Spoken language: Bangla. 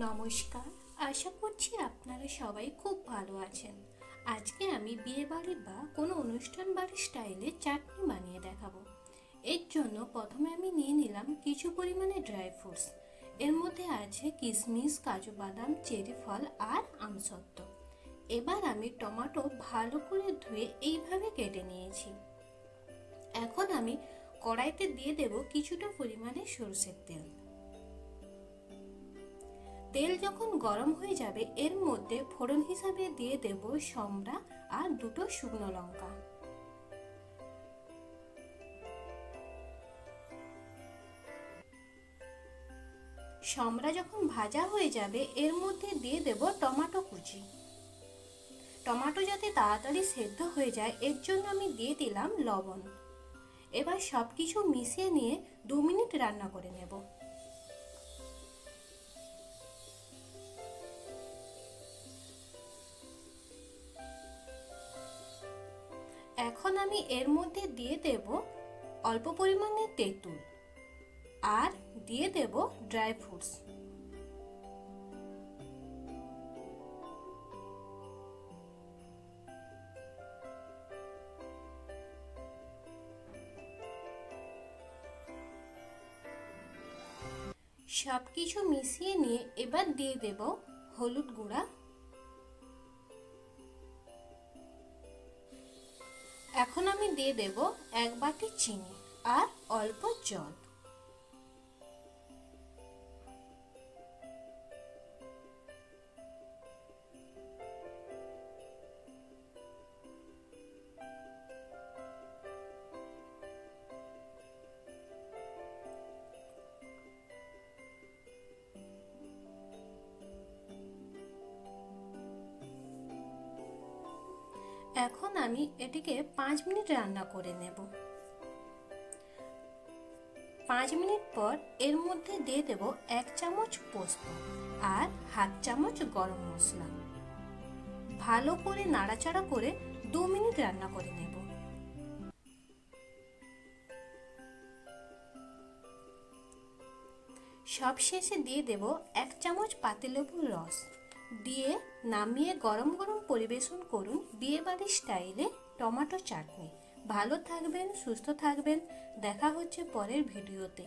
নমস্কার। আশা করছি আপনারা সবাই খুব ভালো আছেন। আজকে আমি বিয়ে বাড়ি বা কোনো অনুষ্ঠান বাড়ির স্টাইলে চাটনি বানিয়ে দেখাবো। এর জন্য প্রথমে আমি নিয়ে নিলাম কিছু পরিমাণে ড্রাই ফ্রুটস। এর মধ্যে আছে কিশমিশ, কাজু বাদাম, চেরি ফল আর আমসত্ত্ব। এবার আমি টমেটো ভালো করে ধুয়ে এইভাবে কেটে নিয়েছি। এখন আমি কড়াইতে দিয়ে দেব কিছুটা পরিমাণে সরষের তেল। তেল যখন গরম হয়ে যাবে এর মধ্যে ফোড়ন হিসাবে দিয়ে দেব সমরা আর দুটো শুকনো লঙ্কা। সমরা যখন ভাজা হয়ে যাবে এর মধ্যে দিয়ে দেব টমেটো কুচি। টমেটো যাতে তাড়াতাড়ি সেদ্ধ হয়ে যায় এর জন্য আমি দিয়ে দিলাম লবণ। এবার সবকিছু মিশিয়ে নিয়ে 2 মিনিট রান্না করে নেব। এখন আমি এর মধ্যে দিয়ে দেব অল্প পরিমাণে তেঁতুল আর দিয়ে দেব ড্রাই ফ্রুটস। সবকিছু মিশিয়ে নিয়ে এবার দিয়ে দেব হলুদ গুঁড়া। এখন আমি দিয়ে দেব 1 বাটি চিনি আর অল্প জল। এখন আমি এটিকে 5 মিনিট রান্না করে নেব। 5 মিনিট পর এর মধ্যে দিয়ে দেব 1 চামচ পোস্ত আর হাফ চামচ গরম মশলা। ভালো করে নাড়াচাড়া করে 2 মিনিট রান্না করে নেব। সবশেষে দিয়ে দেব 1 চামচ পাতিলেবুর রস। দিয়ে নামিয়ে গরম গরম পরিবেশন করুন বিয়েবাড়ির স্টাইলে টমেটো চাটনি। ভালো থাকবেন, সুস্থ থাকবেন। দেখা হচ্ছে পরের ভিডিওতে।